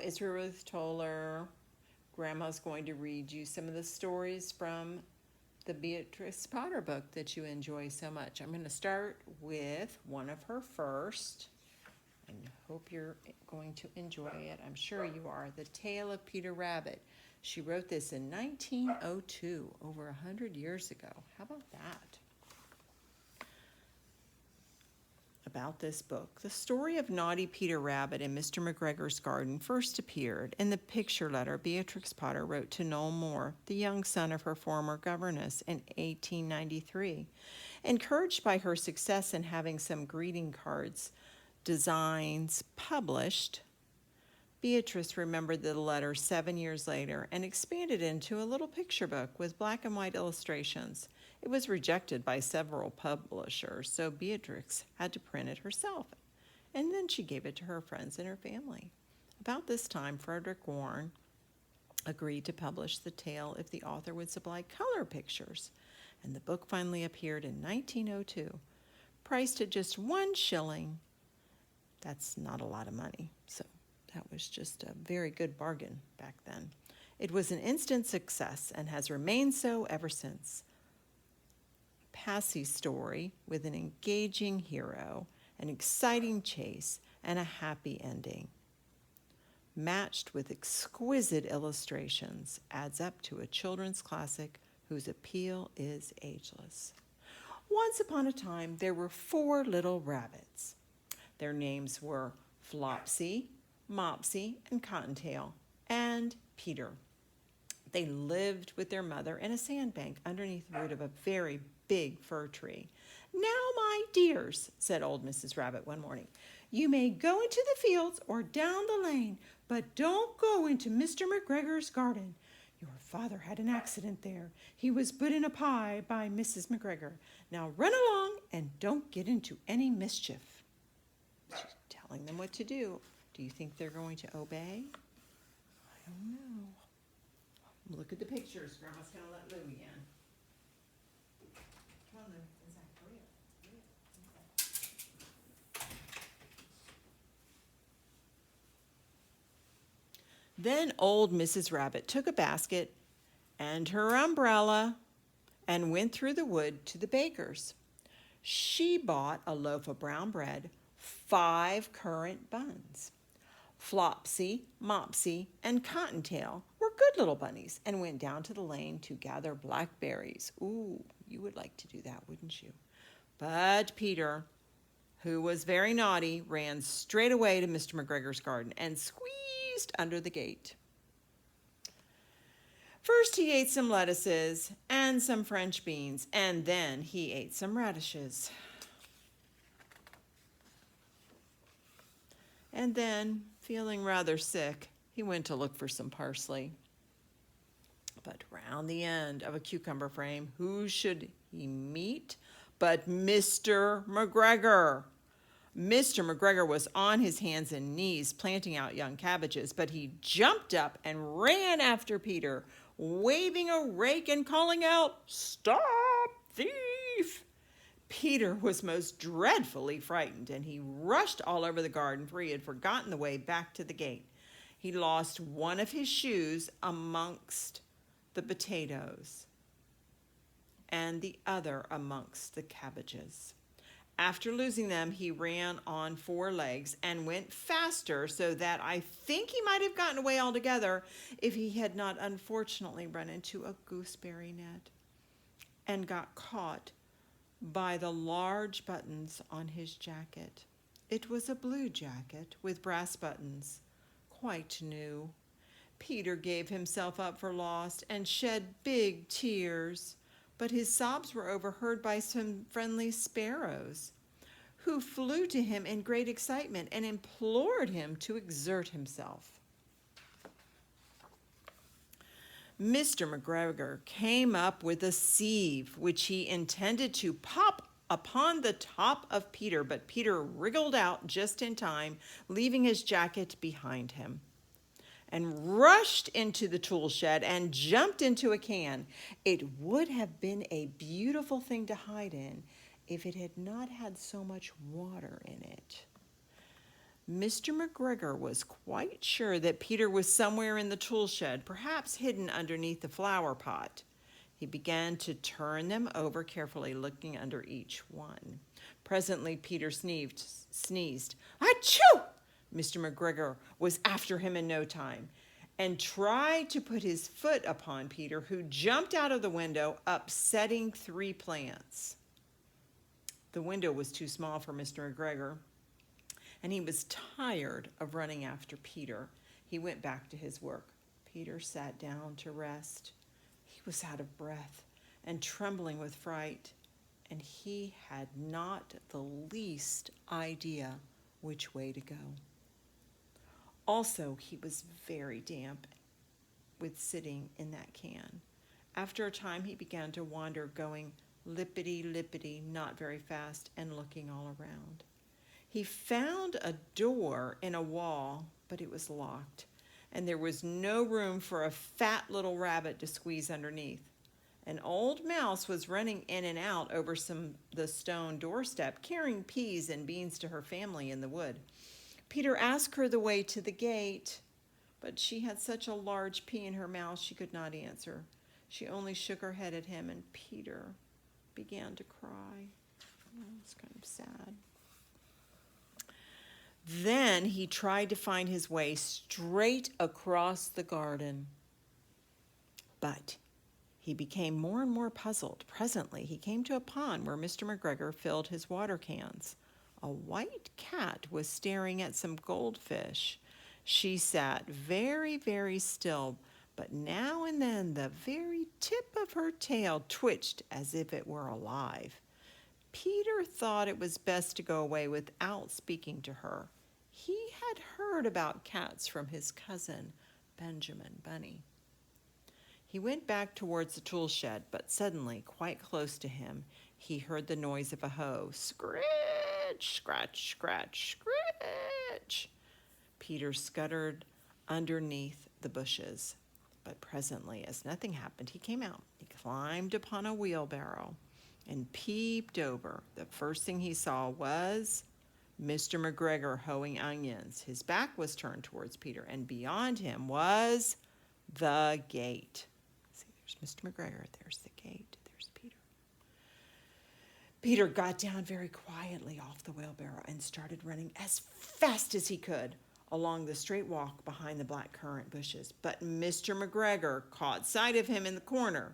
is Ruth Toller. Grandma's going to read you some of the stories from the Beatrix Potter book that you enjoy so much. I'm going to start with one of her first, and hope you're going to enjoy it. I'm sure you are. The Tale of Peter Rabbit. She wrote this in 1902, over 100 years ago. How about that? About this book. The story of naughty Peter Rabbit in Mr. McGregor's garden first appeared in the picture letter Beatrix Potter wrote to Noel Moore, the young son of her former governess, in 1893. Encouraged by her success in having some greeting cards designs published, Beatrice remembered the letter 7 years later and expanded it into a little picture book with black and white illustrations. It was rejected by several publishers, so Beatrix had to print it herself, and then she gave it to her friends and her family. About this time, Frederick Warne agreed to publish the tale if the author would supply color pictures, and the book finally appeared in 1902, priced at just 1 shilling. That's not a lot of money, so that was just a very good bargain back then. It was an instant success and has remained so ever since. Passy story with an engaging hero, an exciting chase, and a happy ending, matched with exquisite illustrations, adds up to a children's classic whose appeal is ageless. Once upon a time, there were 4 little rabbits. Their names were Flopsy, Mopsy, and Cottontail, and Peter. They lived with their mother in a sandbank underneath the root of a very big fir tree. "Now, my dears," said old Mrs. Rabbit one morning, "you may go into the fields or down the lane, but don't go into Mr. McGregor's garden. Your father had an accident there. He was put in a pie by Mrs. McGregor. Now run along and don't get into any mischief." She's telling them what to do. Do you think they're going to obey? I don't know. Look at the pictures. Grandma's going to let Lou in. Come on, Lou. Inside. Hurry up. Inside. Then old Mrs. Rabbit took a basket and her umbrella and went through the wood to the baker's. She bought a loaf of brown bread, 5 currant buns. Flopsy, Mopsy, and Cottontail were good little bunnies and went down to the lane to gather blackberries. Ooh, you would like to do that, wouldn't you? But Peter, who was very naughty, ran straight away to Mr. McGregor's garden and squeezed under the gate. First he ate some lettuces and some French beans, and then he ate some radishes. And then, feeling rather sick, he went to look for some parsley. But round the end of a cucumber frame, who should he meet but Mr. McGregor? Mr. McGregor was on his hands and knees planting out young cabbages, but he jumped up and ran after Peter, waving a rake and calling out, "Stop, thief!" Peter was most dreadfully frightened, and he rushed all over the garden, for he had forgotten the way back to the gate. He lost one of his shoes amongst the potatoes and the other amongst the cabbages. After losing them, he ran on 4 legs and went faster, so that I think he might have gotten away altogether if he had not unfortunately run into a gooseberry net and got caught by the large buttons on his jacket. It was a blue jacket with brass buttons, quite new. Peter gave himself up for lost and shed big tears, but his sobs were overheard by some friendly sparrows, who flew to him in great excitement and implored him to exert himself. Mr. McGregor came up with a sieve, which he intended to pop upon the top of Peter, but Peter wriggled out just in time, leaving his jacket behind him, and rushed into the tool shed and jumped into a can. It would have been a beautiful thing to hide in if it had not had so much water in it. Mr. McGregor was quite sure that Peter was somewhere in the tool shed, perhaps hidden underneath the flower pot. He began to turn them over carefully, looking under each one. Presently, Peter sneezed. Achoo! Mr. McGregor was after him in no time and tried to put his foot upon Peter, who jumped out of the window, upsetting 3 plants. The window was too small for Mr. McGregor, and he was tired of running after Peter. He went back to his work. Peter sat down to rest. He was out of breath and trembling with fright, and he had not the least idea which way to go. Also, he was very damp with sitting in that can. After a time, he began to wander, going lippity-lippity, not very fast, and looking all around. He found a door in a wall, but it was locked, and there was no room for a fat little rabbit to squeeze underneath. An old mouse was running in and out over the stone doorstep, carrying peas and beans to her family in the wood. Peter asked her the way to the gate, but she had such a large pea in her mouth she could not answer. She only shook her head at him, and Peter began to cry. Oh, it's kind of sad. Then he tried to find his way straight across the garden, but he became more and more puzzled. Presently, he came to a pond where Mr. McGregor filled his water cans. A white cat was staring at some goldfish. She sat very, very still, but now and then the very tip of her tail twitched as if it were alive. Peter thought it was best to go away without speaking to her. He had heard about cats from his cousin, Benjamin Bunny. He went back towards the tool shed, but suddenly, quite close to him, he heard the noise of a hoe. Scratch, scratch, scratch, scratch. Peter scuttered underneath the bushes, but presently, as nothing happened, he came out. He climbed upon a wheelbarrow and peeped over. The first thing he saw was Mr. McGregor hoeing onions. His back was turned towards Peter, and beyond him was the gate. See, there's Mr. McGregor, there's the gate, there's Peter. Peter got down very quietly off the wheelbarrow and started running as fast as he could along the straight walk behind the black currant bushes. But Mr. McGregor caught sight of him in the corner.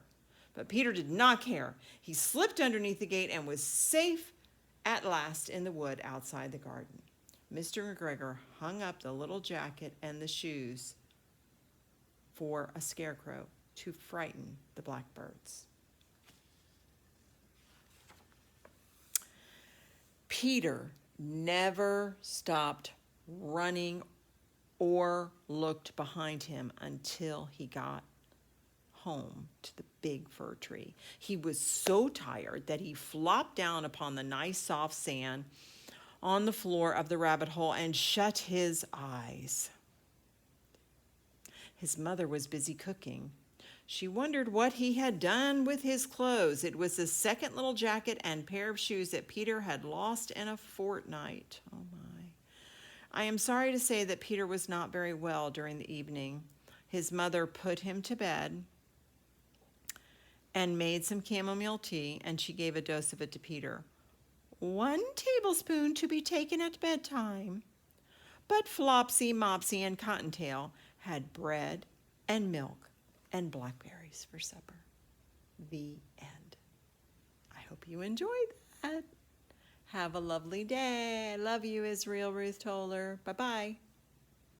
But Peter did not care. He slipped underneath the gate and was safe at last in the wood outside the garden. Mr. McGregor hung up the little jacket and the shoes for a scarecrow to frighten the blackbirds. Peter never stopped running or looked behind him until he got home to the big fir tree. He was so tired that he flopped down upon the nice soft sand on the floor of the rabbit hole and shut his eyes. His mother was busy cooking. She wondered what he had done with his clothes. It was the second little jacket and pair of shoes that Peter had lost in a fortnight. Oh my. I am sorry to say that Peter was not very well during the evening. His mother put him to bed and made some chamomile tea, and she gave a dose of it to Peter. 1 tablespoon to be taken at bedtime. But Flopsy, Mopsy, and Cottontail had bread and milk and blackberries for supper. The end. I hope you enjoyed that. Have a lovely day. I love you, Israel Ruth Toller. Bye-bye.